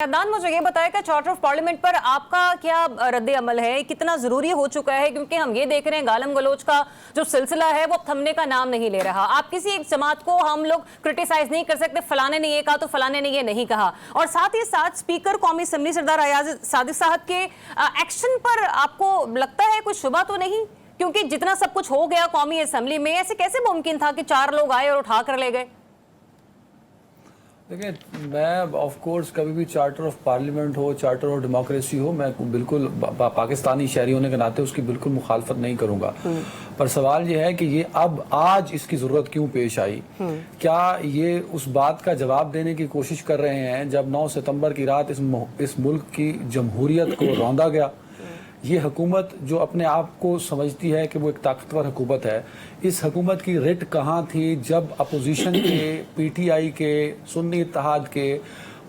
अदनान, मुझे ये बताया कि चार्टर ऑफ पार्लियामेंट पर आपका क्या रद्द अमल है, कितना जरूरी हो चुका है? क्योंकि हम ये देख रहे हैं गालम गलोच का जो सिलसिला है वो थमने का नाम नहीं ले रहा। आप किसी एक जमात को हम लोग क्रिटिसाइज नहीं कर सकते, फलाने ने ये कहा तो फलाने ने ये नहीं कहा। और साथ ही साथ स्पीकर कौमी असम्बली सरदार अयाज सादिक साहब के एक्शन पर आपको लगता है कोई शुबा तो नहीं? क्योंकि जितना सब कुछ हो गया कौमी असम्बली में, ऐसे कैसे मुमकिन था कि 4 लोग आए और उठा कर ले गए? देखिए, मैं ऑफ कोर्स कभी भी चार्टर ऑफ पार्लियामेंट हो, चार्टर ऑफ डेमोक्रेसी हो, मैं बिल्कुल पाकिस्तानी शहरी होने के नाते उसकी बिल्कुल मुखालफत नहीं करूंगा। पर सवाल ये है कि ये अब आज इसकी ज़रूरत क्यों पेश आई? क्या ये उस बात का जवाब देने की कोशिश कर रहे हैं जब 9 सितंबर की रात इस मुल्क की जमहूरियत को रौंदा गया? ये हुकूमत जो अपने आप को समझती है कि वो एक ताकतवर हुकूमत है, इस हुकूमत की रिट कहाँ थी जब अपोजिशन के, पीटीआई के, सुन्नी इत्तेहाद के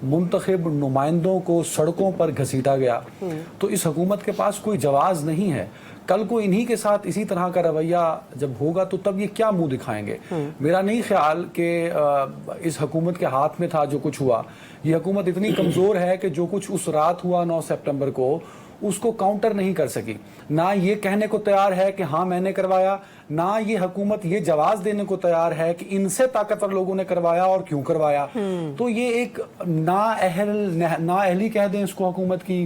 मुंतखब नुमाइंदों को सड़कों पर घसीटा गया? तो इस हुकूमत के पास कोई जवाब नहीं है। कल को इन्हीं के साथ इसी तरह का रवैया जब होगा तो तब ये क्या मुंह दिखाएंगे? मेरा नहीं ख्याल कि इस हुकूमत के हाथ में था जो कुछ हुआ। ये हुकूमत इतनी कमज़ोर है कि जो कुछ उस रात हुआ 9 सितंबर को, उसको काउंटर नहीं कर सकी। ना ये कहने को तैयार है कि हाँ मैंने करवाया, ना ये हुकूमत ये जवाब देने को तैयार है कि इनसे ताकतवर लोगों ने करवाया और क्यों करवाया। तो ये एक नाअहली कह दें इसको, हुकूमत की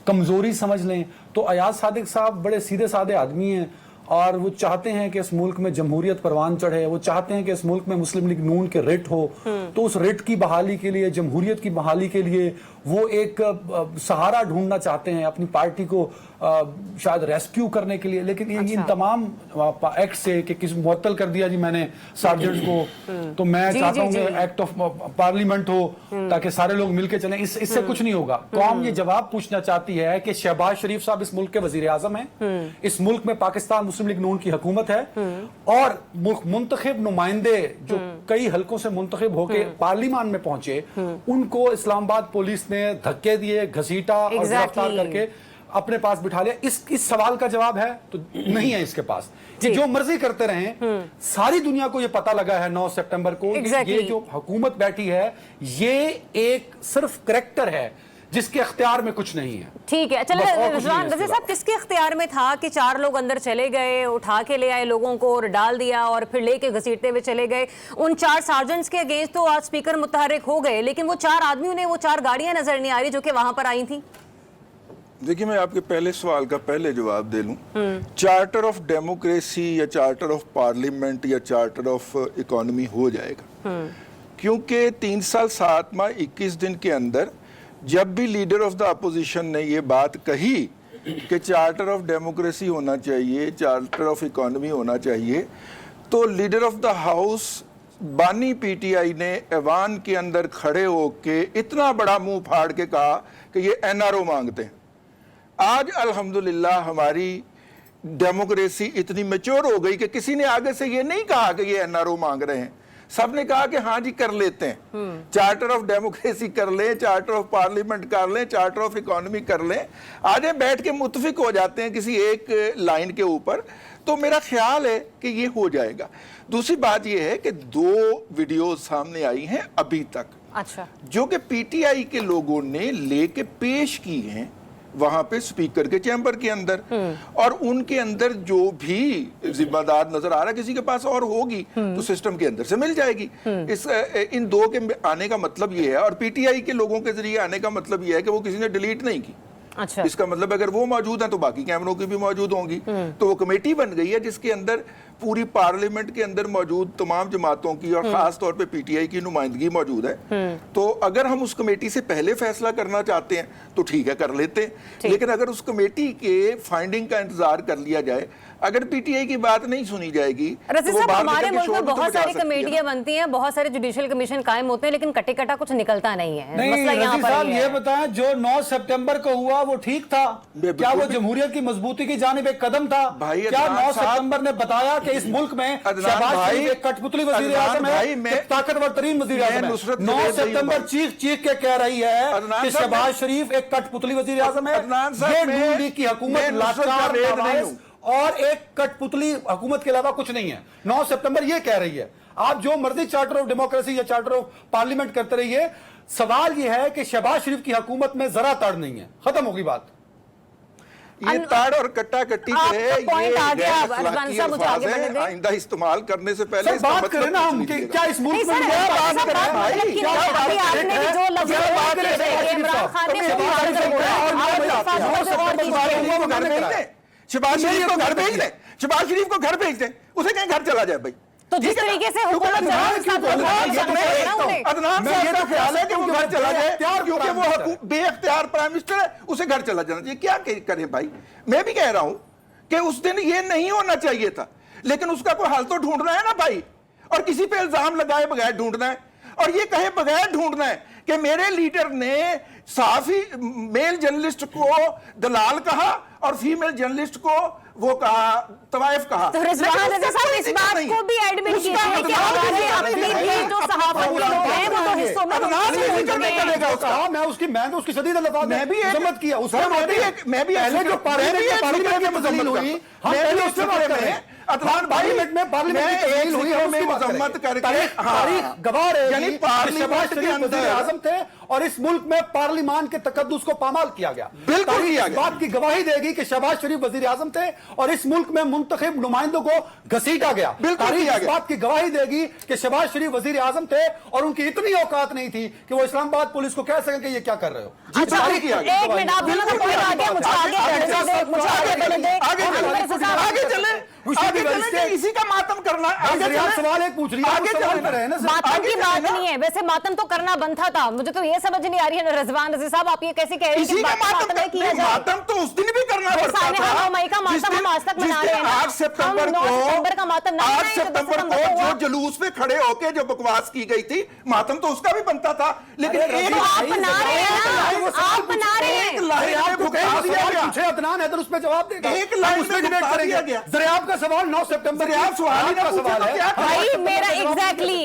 कमजोरी समझ लें। तो अयाज सादिक साहब बड़े सीधे साधे आदमी हैं और वो चाहते हैं कि इस मुल्क में जमहूरियत परवान चढ़े, वो चाहते हैं कि इस मुल्क में मुस्लिम लीग नून के रिट हो। तो उस रिट की बहाली के लिए, जमहूरियत की बहाली के लिए वो एक सहारा ढूंढना चाहते हैं अपनी पार्टी को शायद रेस्क्यू करने के लिए। लेकिन इन तमाम एक्ट से कि किस मुअत्तल कर दिया जी मैंने सार्जेंट को, तो मैं चाहता हूँ कि एक्ट ऑफ पार्लियामेंट हो ताकि सारे लोग मिलकर चलें। इससे कुछ नहीं होगा। कौम ये जवाब पूछना चाहती है कि शहबाज शरीफ साहब इस मुल्क के वजीर आजम हैं, इस मुल्क में पाकिस्तान मुस्लिम लीग नून की हुकूमत है और मुंतखब नुमाइंदे जो कई हलकों से मुंतखब होकर पार्लियामान में पहुंचे, उनको इस्लामाबाद पुलिस ने धक्के दिए, घसीटा और गिरफ्तार करके अपने पास बिठा लिया। इस सवाल का जवाब है तो नहीं है इसके पास कि जो मर्जी करते रहें। सारी दुनिया को ये पता लगा है 9 सितंबर को ये जो हुकूमत बैठी है ये एक सिर्फ करैक्टर है जिसके अख्तियार में कुछ नहीं है। ठीक है, चलो रिजवान वज़ीर साहब, किसके अख्तियार में था कि 4 लोग अंदर चले गए, उठा के ले आए लोगों को और डाल दिया और फिर लेके घसीटते हुए चले गए? उन 4 सार्जेंट्स के अगेंस्ट तो आज स्पीकर मुतहर्रिक हो गए, लेकिन वो 4 आदमियों ने वो 4 गाड़ियां नजर नहीं आ रही जो कि वहां पर आई थी। देखिए, मैं आपके पहले सवाल का पहले जवाब दे लूं। चार्टर ऑफ डेमोक्रेसी या चार्टर ऑफ पार्लियामेंट या चार्टर ऑफ इकोनॉमी हो जाएगा, क्योंकि 3 साल 7 माह 21 दिन के अंदर जब भी लीडर ऑफ द अपोजिशन ने ये बात कही कि चार्टर ऑफ डेमोक्रेसी होना चाहिए, चार्टर ऑफ इकोनॉमी होना चाहिए, तो लीडर ऑफ द हाउस बानी पीटीआई ने ऐवान के अंदर खड़े होके इतना बड़ा मुंह फाड़ के कहा कि ये एनआरओ मांगते हैं। आज अल्हम्दुलिल्लाह हमारी डेमोक्रेसी इतनी मैच्योर हो गई कि किसी ने आगे से ये नहीं कहा कि ये एनआरओ मांग रहे हैं। सबने कहा कि हाँ जी कर लेते हैं, चार्टर ऑफ डेमोक्रेसी कर लें, चार्टर ऑफ पार्लियामेंट कर लें, चार्टर ऑफ इकोनॉमी कर लें। आज बैठ के मुत्तफिक हो जाते हैं किसी एक लाइन के ऊपर। तो मेरा ख्याल है कि ये हो जाएगा। दूसरी बात ये है कि 2 वीडियो सामने आई हैं अभी तक, अच्छा, जो कि पीटीआई के लोगों ने लेके पेश की हैं वहां पे स्पीकर के चैम्बर के अंदर, और उनके अंदर जो भी जिम्मेदार नजर आ रहा है, किसी के पास और होगी तो सिस्टम के अंदर से मिल जाएगी। इन 2 के आने का मतलब ये है, और पीटीआई के लोगों के जरिए आने का मतलब ये है कि वो किसी ने डिलीट नहीं की। अच्छा। इसका मतलब अगर वो मौजूद हैं तो बाकी कैमरों की भी मौजूद होंगी। तो वो कमेटी बन गई है जिसके अंदर पूरी पार्लियामेंट के अंदर मौजूद तमाम जमातों की और खास तौर पे पीटीआई की नुमाइंदगी मौजूद है। तो अगर हम उस कमेटी से पहले फैसला करना चाहते हैं तो ठीक है, कर लेते हैं। लेकिन अगर उस कमेटी के फाइंडिंग का इंतजार कर लिया जाए, अगर पीटीआई की बात नहीं सुनी जाएगी तो हमारे मुल्क में बहुत सारी कमेटियां बनती हैं, बहुत सारे जुडिशियल कमीशन कायम होते हैं, लेकिन कटे कटा कुछ निकलता नहीं है। मसला यहाँ पर ये बताएं, जो 9 सितंबर को हुआ वो ठीक था? क्या वो जमहूरियत की मजबूती की जानिब एक कदम था? क्या 9 सितंबर ने बताया कि इस मुल्क में शहबाज शरीफ एक कठपुतली वजीर आजम है, ताकतवर तरीन वजीर आजम है? 9 सितंबर चीख चीख के कह रही है कि शहबाज शरीफ एक कठपुतली वजीर आजम है। ये नून लीग की हुकूमत लाचार और एक कठपुतली हुकूमत के अलावा कुछ नहीं है। 9 सितंबर ये कह रही है। आप जो मर्जी चार्टर ऑफ डेमोक्रेसी या चार्टर ऑफ पार्लियामेंट करते रहिए, सवाल यह है कि शहबाज शरीफ की हुकूमत में जरा तड़ नहीं है, खत्म होगी बात। ये ताड़ और कट्टा कट्टी आपका है, point आ गया, गैर रजवान अखलाकी साहब मुझे आगे अल्फाज बढ़ने हैं, दें। आइंदा इस्तेमाल करने से पहले सर इसका बात मतलब करें ना हम समझ कि लीजिएगा। क्या इस मुल्क नहीं में सर, क्या बात ऐसा करें बात भाई, मतलब कि क्या बात अभी करें? आपने भी जो लफ्ज़ क्या बात बोले करें? कि इमरान खान ने क्या वो बात भी करें? बोला, और आप मैं इस बात आपसे को और बात कीजिए। करें। को घर भेज दें, शहबाज शरीफ को घर भेज दें, शहबाज शरीफ को घर भेज दें, उसे कहीं घर चला जाए भाई। तो जिस तरीके से हुकूमत चला रही है, साथ में बहुत सारे लोग हैं उन्हें। अदनान मैं साहब ये का तो ख्याल है कि वो घर चला जाए बेख्तियार क्योंकि प्राइम वो मिनिस्टर है। बेख्तियार प्राइम मिनिस्टर है, उसे घर चला जाना चाहिए। क्या करें भाई, मैं भी कह रहा हूं कि उस दिन ये नहीं होना चाहिए था, लेकिन उसका कोई हल तो ढूंढना है ना भाई। और किसी पे इल्जाम लगाए बगैर ढूंढना है, और ये कहे बगैर ढूंढना है कि मेरे लीडर ने साफी मेल जर्नलिस्ट को दलाल कहा और फीमेल जर्नलिस्ट को वो कहा, तवाइफ कहा। तो रिजवान रज़ा साहब इस बात को भी एडमिट कीजिए कि हमारे अपने भी जो सहाफत लोग हैं वो तो हिस्सों में मैं उसकी शदीद अल्फाज मैं भी एक- मजम्मत किया उसका सर, मैं भी पहले जो पार्लियामेंट में तब्दील हुई, हम पहले उससे बात कर रहे हैं। अदनान भाई, पार्लियामेंट में मैं की तब्दील हुई, हम में उसकी बात मजम्मत करेंगे। करके तारीख गवाह रहेगी यानी कि पार्लियामेंट शहबाज के शरीफ अंदर वज़ीर आज़म थे और इस मुल्क में पार्लियामान के तकद्दुस को पामाल किया गया। बिल्कुल तारीख किया इस गया। बात की गवाही देगी कि शहबाज शरीफ वज़ीर आज़म थे और इस मुल्क में मुंतखब नुमाइंदों को घसीटा गया। बिल्कुल तारीख किया इस गया। बात की गवाही देगी कि शहबाज शरीफ वज़ीर आज़म थे और उनकी इतनी औकात नहीं थी कि वो इस्लामाबाद पुलिस को कह सकें कि ये क्या कर रहे हो। अच्छा, तारीख किया गया। एक मिनट, आप दोनों का पॉइंट आ गया, मुझे आगे बढ़ने दे, मुझे आगे बढ़ने दे। आगे चले, इसी का मातम करना। आगे चले। सवाल एक पूछ रही है, आगे आप सवाल चले। कर रहे हैं ना सर। मातम आगे की चले बात ना। नहीं है, वैसे मातम तो करना बनता था। मुझे तो ये समझ नहीं आ रही है रज़वान रज़ी साहब, आप ये कैसे कह रहे हैं इसी कि का मातम नहीं किया जाए। मातम तो उस दिन भी करना वो पड़ता सानिया था। मई का मातम हम आज तक मना रहे हैं ना। 8 सितंबर हम 9 सितंबर का मातम नहीं 8 मनाएंगे, तो 10 सितंबर सितंबर को को जो हुआ। जुलूस पे खड़े होके जो बकवास की गई थी, मातम तो उसका भी बनता था। लेकिन अरे एक रज़ी, आप बना रहे हैं ना, आप बना रहे एक हैं। लाइन में आपको भुगता कहीं दिया सवाल गया। पूछे अदनान हैदर उस पे जवाब देगा। एक लाइन हम उसमें में डिबेट भुगता करेंगे। दिया गया। दरियाब का सवाल 9 सितंबर दरियाब सवाल ही ना पूछे सवाल तो है। क्या भाई मेरा एग्जैक्टली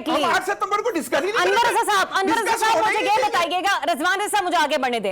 हम 8 सितंबर को डिस्कस ही नहीं अनवर करते। रज़ा साहब, अनवर रज़ा डिस्कस साहब होने मुझे ही ये नहीं बताइएगा, रज़वान रज़ा साहब मुझे आगे बढ़ने दे।